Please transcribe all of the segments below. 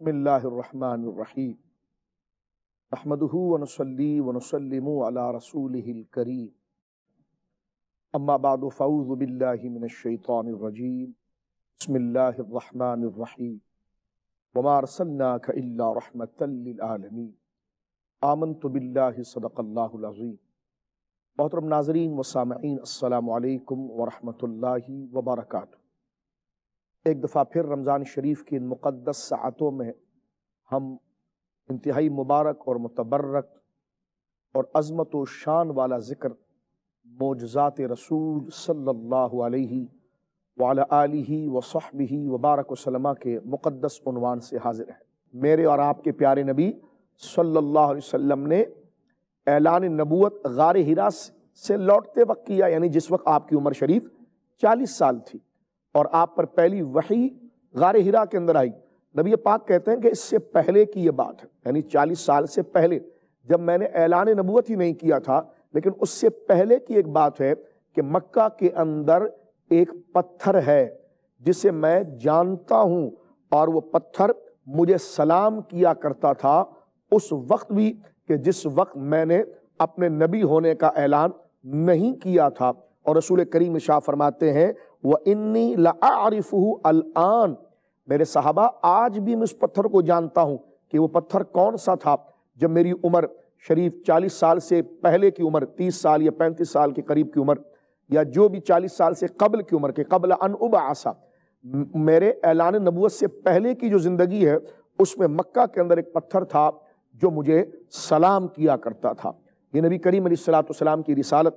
بسم اللہ الرحمن الرحیم نحمدہ ونصلی ونسلم علی رسولہ الکریم اما بعد فاعوذ باللہ من الشیطان الرجیم بسم اللہ الرحمن الرحیم وما ارسلناک الا رحمتا للعالمین آمنت باللہ صدق اللہ العظیم۔ محترم ناظرین و سامعین، السلام علیکم ورحمۃ اللہ وبرکاتہ۔ ایک دفعہ پھر رمضان شریف کی ان مقدس ساعتوں میں ہم انتہائی مبارک اور متبرک اور عظمت و شان والا ذکر معجزات رسول صلی اللہ علیہ وعلی آلہ وصحبہ وبارک وسلم کے مقدس عنوان سے حاضر ہیں۔ میرے اور آپ کے پیارے نبی صلی اللہ علیہ وسلم نے اعلان نبوت غار حرا سے لوٹتے وقت کیا، یعنی جس وقت آپ کی عمر شریف 40 سال تھی اور آپ پر پہلی وحی غار حرا کے اندر آئی۔ نبی پاک کہتے ہیں کہ اس سے پہلے کی یہ بات ہے، یعنی 40 سال سے پہلے، جب میں نے اعلان نبوت ہی نہیں کیا تھا، لیکن اس سے پہلے کی ایک بات ہے کہ مکہ کے اندر ایک پتھر ہے جسے میں جانتا ہوں، اور وہ پتھر مجھے سلام کیا کرتا تھا اس وقت بھی کہ جس وقت میں نے اپنے نبی ہونے کا اعلان نہیں کیا تھا۔ اور رسول کریم ارشاد فرماتے ہیں وَإِنِّي لَأَعْرِفُهُ الْآن، میرے صحابہ آج بھی میں اس پتھر کو جانتا ہوں کہ وہ پتھر کون سا تھا جب میری عمر شریف 40 سال سے پہلے کی عمر، 30 سال یا 35 سال کے قریب کی عمر، یا جو بھی 40 سال سے قبل کی عمر کے قبل ان ابعث، میرے اعلان نبوت سے پہلے کی جو زندگی ہے اس میں مکہ کے اندر ایک پتھر تھا جو مجھے سلام کیا کرتا تھا۔ یہ نبی کریم علیہ السلام کی رسالت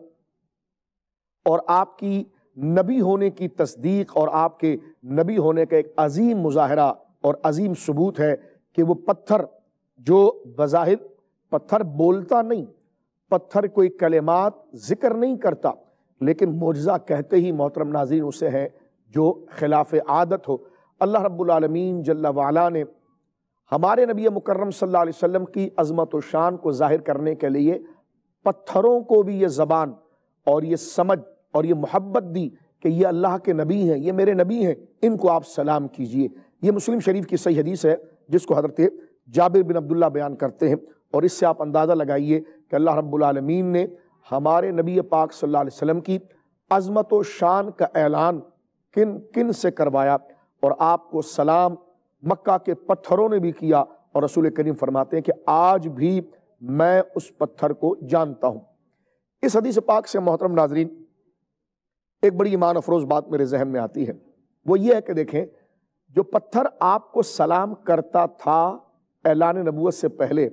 اور آپ کی نبی ہونے کی تصدیق اور آپ کے نبی ہونے کا ایک عظیم مظاہرہ اور عظیم ثبوت ہے کہ وہ پتھر جو بظاہر پتھر بولتا نہیں، پتھر کوئی کلمات ذکر نہیں کرتا، لیکن معجزہ کہتے ہی محترم ناظرین اسے ہے جو خلاف عادت ہو۔ اللہ رب العالمین جل وعلا نے ہمارے نبی مکرم صلی اللہ علیہ وسلم کی عظمت و شان کو ظاہر کرنے کے لیے پتھروں کو بھی یہ زبان اور یہ سمجھ اور یہ محبت دی کہ یہ اللہ کے نبی ہیں، یہ میرے نبی ہیں، ان کو آپ سلام کیجئے۔ یہ مسلم شریف کی صحیح حدیث ہے جس کو حضرت جابر بن عبداللہ بیان کرتے ہیں، اور اس سے آپ اندازہ لگائیے کہ اللہ رب العالمین نے ہمارے نبی پاک صلی اللہ علیہ وسلم کی عظمت و شان کا اعلان کن کن سے کروایا، اور آپ کو سلام مکہ کے پتھروں نے بھی کیا، اور رسول کریم فرماتے ہیں کہ آج بھی میں اس پتھر کو جانتا ہوں۔ اس حدیث پاک سے محترم ناظرین ایک بڑی ایمان افروز بات میرے ذہن میں آتی ہے، وہ یہ ہے کہ دیکھیں جو پتھر آپ کو سلام کرتا تھا اعلان نبوت سے پہلے،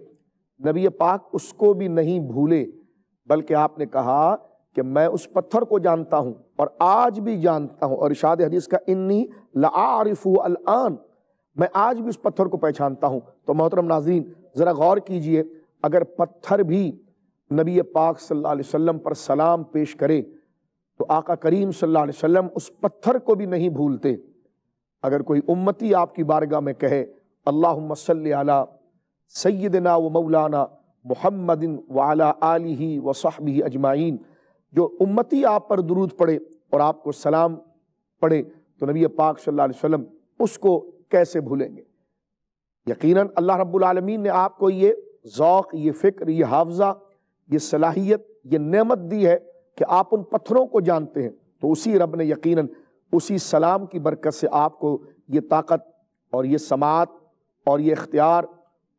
نبی پاک اس کو بھی نہیں بھولے، بلکہ آپ نے کہا کہ میں اس پتھر کو جانتا ہوں اور آج بھی جانتا ہوں، اور ارشاد حدیث کا انی لأعرفُ الآن، میں آج بھی اس پتھر کو پہچانتا ہوں۔ تو محترم ناظرین ذرا غور کیجئے، اگر پتھر بھی نبی پاک صلی اللہ علیہ وسلم پر سلام پیش کرے تو آقا کریم صلی اللہ علیہ وسلم اس پتھر کو بھی نہیں بھولتے۔ اگر کوئی امتی آپ کی بارگاہ میں کہے اللہم صلی علی سیدنا و مولانا محمد وعلی آلہ وصحبہ اجمعین، جو امتی آپ پر درود پڑھے اور آپ کو سلام پڑھے تو نبی پاک صلی اللہ علیہ وسلم اس کو کیسے بھولیں گے؟ یقیناً اللہ رب العالمین نے آپ کو یہ ذوق، یہ فکر، یہ حافظہ، یہ صلاحیت، یہ نعمت دی ہے کہ آپ ان پتھروں کو جانتے ہیں، تو اسی رب نے یقیناً اسی سلام کی برکت سے آپ کو یہ طاقت اور یہ سماعت اور یہ اختیار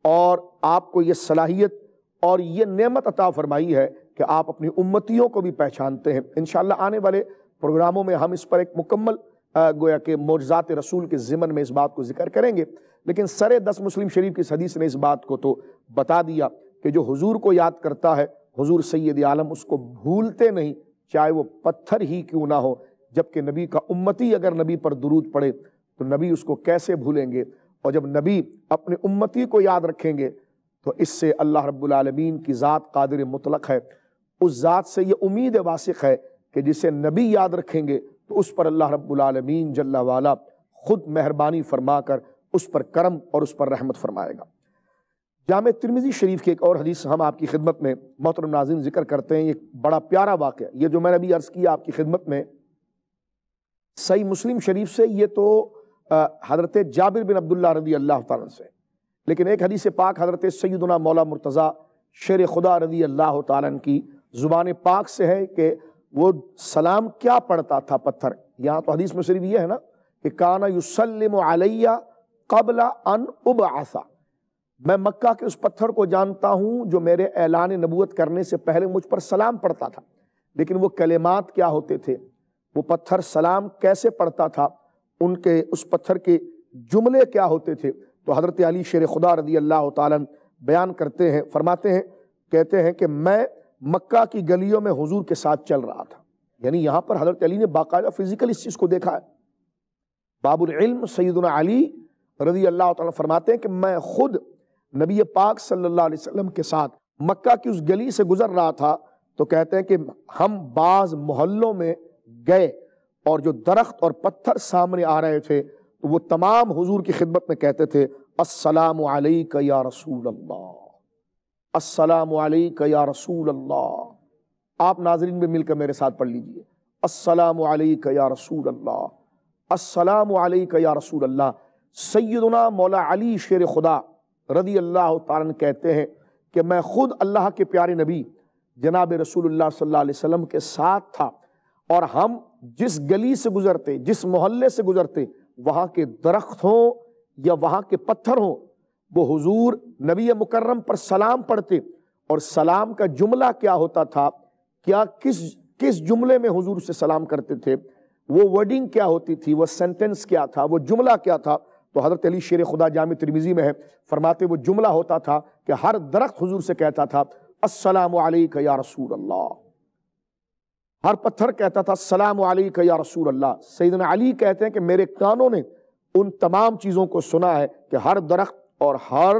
اور آپ کو یہ صلاحیت اور یہ نعمت عطا فرمائی ہے کہ آپ اپنی امتیوں کو بھی پہچانتے ہیں۔ انشاءاللہ آنے والے پروگراموں میں ہم اس پر ایک مکمل گویا کہ معجزات رسول کے ضمن میں اس بات کو ذکر کریں گے، لیکن سر 10 مسلم شریف کی حدیث نے اس بات کو تو بتا دیا کہ جو حضور کو یاد کرتا ہے حضور سید عالم اس کو بھولتے نہیں، چاہے وہ پتھر ہی کیوں نہ ہو۔ جبکہ نبی کا امتی اگر نبی پر درود پڑے تو نبی اس کو کیسے بھولیں گے، اور جب نبی اپنے امتی کو یاد رکھیں گے تو اس سے اللہ رب العالمین کی ذات قادر مطلق ہے، اس ذات سے یہ امید واثق ہے کہ جسے نبی یاد رکھیں گے تو اس پر اللہ رب العالمین جل وعلا خود مہربانی فرما کر اس پر کرم اور اس پر رحمت فرمائے گا۔ جامع ترمذی شریف کی ایک اور حدیث ہم آپ کی خدمت میں محترم ناظرین ذکر کرتے ہیں، یہ بڑا پیارا واقعہ، یہ جو میں نے ابھی عرض کیا آپ کی خدمت میں صحیح مسلم شریف سے، یہ تو حضرت جابر بن عبداللہ رضی اللہ تعالیٰ سے، لیکن ایک حدیث پاک حضرت سیدنا مولا مرتضیٰ شیر خدا رضی اللہ تعالیٰ عنہ کی زبان پاک سے ہے کہ وہ سلام کیا پڑھتا تھا پتھر. یہاں تو حدیث میں صرف یہ ہے نا کہ کانا یسلم علی قبل ان ابعث، میں مکہ کے اس پتھر کو جانتا ہوں جو میرے اعلان نبوت کرنے سے پہلے مجھ پر سلام پڑھتا تھا. لیکن وہ کلمات کیا ہوتے تھے، وہ پتھر سلام کیسے پڑھتا تھا، ان کے اس پتھر کے جملے کیا ہوتے تھے، تو حضرت علی شیر خدا رضی اللہ تعالیٰ بیان کرتے ہیں، فرماتے ہیں، کہتے ہیں کہ میں مکہ کی گلیوں میں حضور کے ساتھ چل رہا تھا. یعنی یہاں پر حضرت علی نے باقاعدہ فزیکل اس چیز کو دیکھا ہے. باب العلم سیدنا علی رضی اللہ تعالیٰ فرماتے ہیں کہ میں خود نبی پاک صلی اللہ علیہ وسلم کے ساتھ مکہ کی اس گلی سے گزر رہا تھا، تو کہتے ہیں کہ ہم بعض محلوں میں گئے اور جو درخت اور پتھر سامنے آ رہے تھے تو وہ تمام حضور کی خدمت میں کہتے تھے السلام علیک یا رسول اللہ، السلام علیک یا رسول اللہ. آپ ناظرین میں مل کر میرے ساتھ پڑھ لیجئے، السلام علیک یا رسول اللہ، السلام علیک یا رسول اللہ. سیدنا مولا علی شیر خدا رضی اللہ تعالیٰ عنہ کہتے ہیں کہ میں خود اللہ کے پیارے نبی جناب رسول اللہ صلی اللہ علیہ وسلم کے ساتھ تھا، اور ہم جس گلی سے گزرتے، جس محلے سے گزرتے، وہاں کے درخت ہوں یا وہاں کے پتھر ہوں، وہ حضور نبی مکرم پر سلام پڑھتے. اور سلام کا جملہ کیا ہوتا تھا، کیا کس جملے میں حضور سے سلام کرتے تھے، وہ ورڈنگ کیا ہوتی تھی، وہ سینٹنس کیا تھا، وہ جملہ کیا تھا. تو حضرت علی شیر خدا جامع ترمذی میں ہے، فرماتے وہ جملہ ہوتا تھا کہ ہر درخت حضور سے کہتا تھا السلام علیک یا رسول اللہ، ہر پتھر کہتا تھا السلام علیک یا رسول اللہ. سیدنا علی کہتے ہیں کہ میرے کانوں نے ان تمام چیزوں کو سنا ہے کہ ہر درخت اور ہر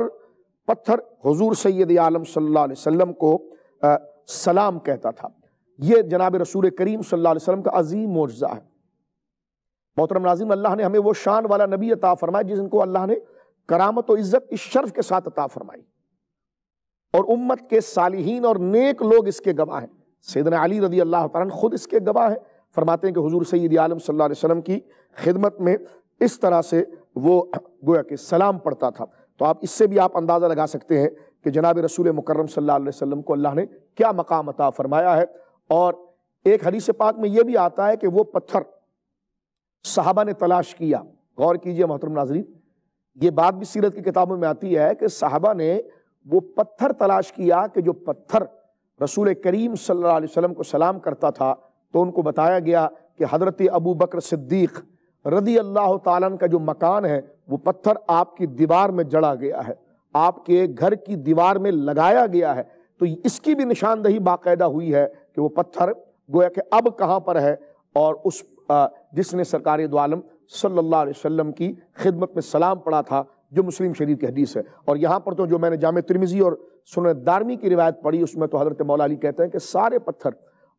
پتھر حضور سید عالم صلی اللہ علیہ وسلم کو سلام کہتا تھا. یہ جناب رسول کریم صلی اللہ علیہ وسلم کا عظیم معجزہ ہے. محترم ناظرین، اللہ نے ہمیں وہ شان والا نبی عطا فرمایا جن کو اللہ نے کرامت و عزت اس شرف کے ساتھ عطا فرمائی، اور امت کے صالحین اور نیک لوگ اس کے گواہ ہیں. سیدنا علی رضی اللہ تعالیٰ عنہ خود اس کے گواہ ہیں. فرماتے ہیں کہ حضور سید عالم صلی اللہ علیہ وسلم کی خدمت میں اس طرح سے وہ گویا کہ سلام پڑھتا تھا. تو آپ اس سے بھی آپ اندازہ لگا سکتے ہیں کہ جناب رسول مکرم صلی اللہ علیہ وسلم کو اللہ نے کیا مقام عطا فرمایا ہے. اور ایک حدیث پاک میں یہ بھی آتا ہے کہ وہ پتھر صحابہ نے تلاش کیا. غور کیجئے محترم ناظرین، یہ بات بھی سیرت کی کتابوں میں آتی ہے کہ صحابہ نے وہ پتھر تلاش کیا کہ جو پتھر رسول کریم صلی اللہ علیہ وسلم کو سلام کرتا تھا. تو ان کو بتایا گیا کہ حضرت ابو بکر صدیق رضی اللہ تعالیٰ عنہ کا جو مکان ہے وہ پتھر آپ کی دیوار میں جڑا گیا ہے، آپ کے گھر کی دیوار میں لگایا گیا ہے. تو اس کی بھی نشاندہی باقاعدہ ہوئی ہے کہ وہ پتھر گویا کہ اب کہاں پر ہے، اور اس جس نے سرکار دو عالم صلی اللہ علیہ وسلم کی خدمت میں سلام پڑھا تھا، جو مسلم شریف کی حدیث ہے. اور یہاں پر تو جو میں نے جامع ترمذی اور سنن دارمی کی روایت پڑھی، اس میں تو حضرت مولا علی کہتے ہیں کہ سارے پتھر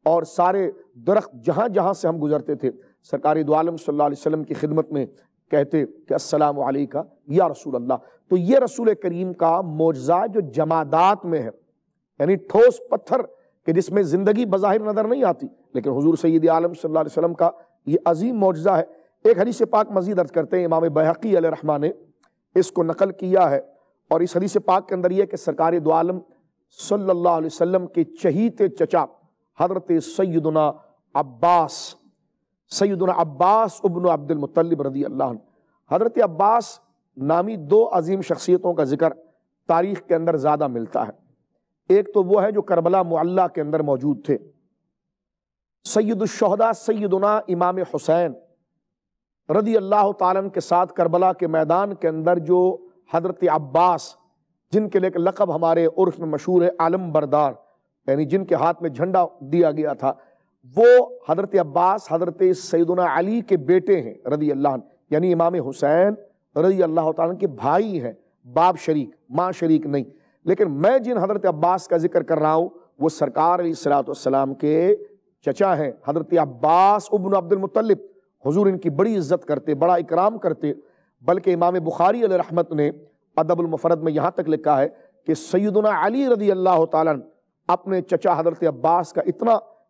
اور سارے درخت جہاں جہاں سے ہم گزرتے تھے، سرکار دو عالم صلی اللہ علیہ وسلم کی خدمت میں کہتے کہ السلام علیکہ یا رسول اللہ. تو یہ رسول کریم کا معجزہ جو جمادات میں ہے، یعنی ٹھوس پتھر کہ جس میں زندگی بظاہر نظر نہیں آتی، لیکن حضور سید عالم صلی اللہ علیہ وسلم کا یہ عظیم معجزہ ہے. ایک حدیث پاک مزید عرض کرتے ہیں، امام بیہقی علیہ رحمہ نے اس کو نقل کیا ہے، اور اس حدیث پاک کے اندر یہ کہ سرکار دو عالم صلی اللہ علیہ وسلم کے چہیتے چچا حضرت سیدنا عباس ابن عبد المطلب رضی اللہ عنہ، حضرت عباس نامی دو عظیم شخصیتوں کا ذکر تاریخ کے اندر زیادہ ملتا ہے. ایک تو وہ ہے جو کربلا معلیٰ کے اندر موجود تھے، سید الشہداء سیدنا امام حسین رضی اللہ تعالیٰ عنہ کے ساتھ کربلا کے میدان کے اندر جو حضرت عباس، جن کے لئے لقب ہمارے عرف میں مشہور ہے علم بردار، یعنی جن کے ہاتھ میں جھنڈا دیا گیا تھا، وہ حضرت عباس حضرت سیدنا علی کے بیٹے ہیں رضی اللہ عنہ، یعنی امام حسین رضی اللہ تعالیٰ عنہ کے بھائی ہیں، باپ شریک ماں شریک نہیں. لیکن میں جن حضرت عباس کا ذکر کر رہا ہوں وہ سرکار علیہ السلام کے چچا ہیں، حضرت عباس ابن عبد المطلب. حضور ان کی بڑی عزت کرتے، بڑا اکرام کرتے، بلکہ امام بخاری علیہ رحمت نے ادب المفرد میں یہاں تک لکھا ہے کہ سیدنا علی رضی اللہ تعالیٰ عنہ اپنے چچا حضرت عباس کا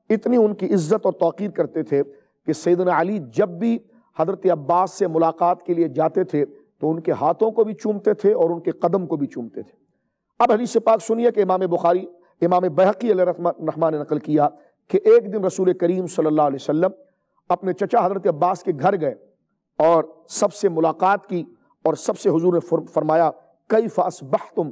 اتنی ان کی عزت اور توقیر کرتے تھے کہ سیدنا علی جب بھی حضرت عباس سے ملاقات کے لیے جاتے تھے تو ان کے ہاتھوں کو بھی چومتے تھے اور ان کے قدم کو بھی چومتے تھے۔ اب حدیث پاک سنیے کہ امام بہقی علیہ رحمہ نے نقل کیا کہ ایک دن رسول کریم صلی اللہ علیہ وسلم اپنے چچا حضرت عباس کے گھر گئے اور سب سے ملاقات کی، اور سب سے حضور نے فرمایا کیف اصبحتم،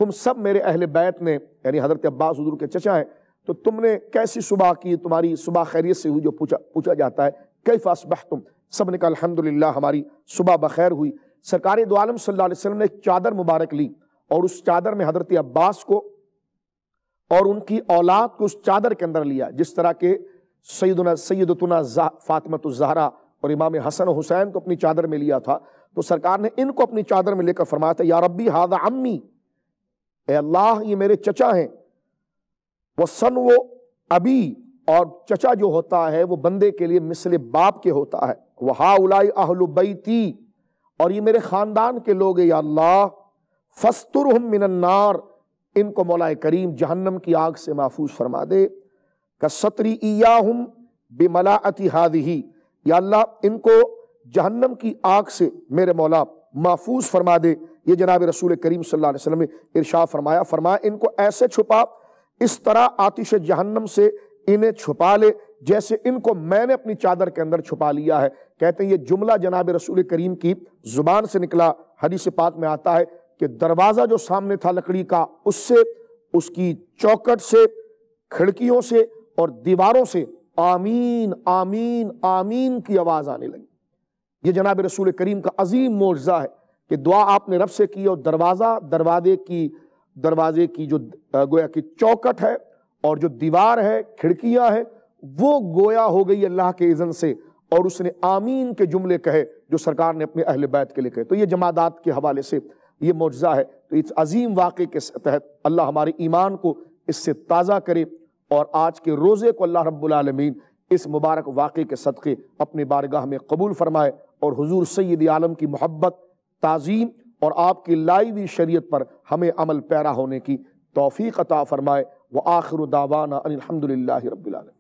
تم سب میرے اہل بیت نے، یعنی حضرت عباس حضور کے چچا ہیں، تو تم نے کیسی صبح کی، تمہاری صبح خیریت سے ہوئی جو پوچھا جاتا ہے، کیف اصبحتم، سب نے کہا الحمدللہ ہماری صبح بخیر ہوئی۔ سرکار دو عالم صلی اللہ علیہ وسلم نے ایک چادر مبارک لی اور اس چادر میں حضرت عباس کو اور ان کی اولاد کو اس چادر کے اندر لیا، جس طرح کہ سیدتنا فاطمہ الزہرا اور امام حسن و حسین کو اپنی چادر میں لیا تھا، تو سرکار نے ان کو اپنی چادر میں لے کر فرمایا تھا یا ربی ھذا عمی، اے اللہ یہ میرے چچا ہیں، وَصَنْوُ ابی، اور چچا جو ہوتا ہے وہ بندے کے لیے مثل باپ کے ہوتا ہے، وَھَٰؤُلَاءِ أَهْلُ بَيْتِي، اور یہ میرے خاندان کے لوگ ہیں، یا اللہ فَاسْتُرْهُم مِّنَ النَّارِ، ان کو مولا کریم جہنم کی آگ سے محفوظ فرما دے، کَسَّتْرِ إِيَّاهُمْ بِمَلَاءَةِ هَٰذِهِ، یا اللہ ان کو جہنم کی آگ سے میرے مولا محفوظ فرما دے۔ یہ جناب رسول کریم صلی اللہ علیہ وسلم نے ارشاد فرمایا ان کو ایسے چھپا، اس طرح آتش جہنم سے انہیں چھپا لے جیسے ان کو میں نے اپنی چادر کے اندر چھپا لیا ہے۔ کہتے ہیں یہ جملہ جناب رسول کریم کی زبان سے نکلا، حدیث پاک میں آتا ہے کہ دروازہ جو سامنے تھا لکڑی کا، اس سے، اس کی چوکٹ سے، کھڑکیوں سے اور دیواروں سے آمین آمین آمین کی آواز آنے لگی۔ یہ جناب رسول کریم کا عظیم معجزہ ہے کہ دعا آپ نے رب سے کی اور دروازے کی جو گویا کی چوکٹ ہے اور جو دیوار ہے، کھڑکیاں ہیں، وہ گویا ہو گئی اللہ کے اذن سے، اور اس نے آمین کے جملے کہے جو سرکار نے اپنے اہل بیت کے لیے کہے۔ تو یہ جمادات کے حوالے سے یہ معجزہ ہے۔ تو اس عظیم واقعے کے تحت اللہ ہمارے ایمان کو اس سے تازہ کرے، اور آج کے روزے کو اللہ رب العالمین اس مبارک واقعے کے صدقے اپنی بارگاہ میں قبول فرمائے، اور حضور سید عالم کی محبت، تعظیم اور آپ کی لائی ہوئی شریعت پر ہمیں عمل پیرا ہونے کی توفیق عطا فرمائے۔ وآخر دعوانا ان الحمد للہ رب العالمین۔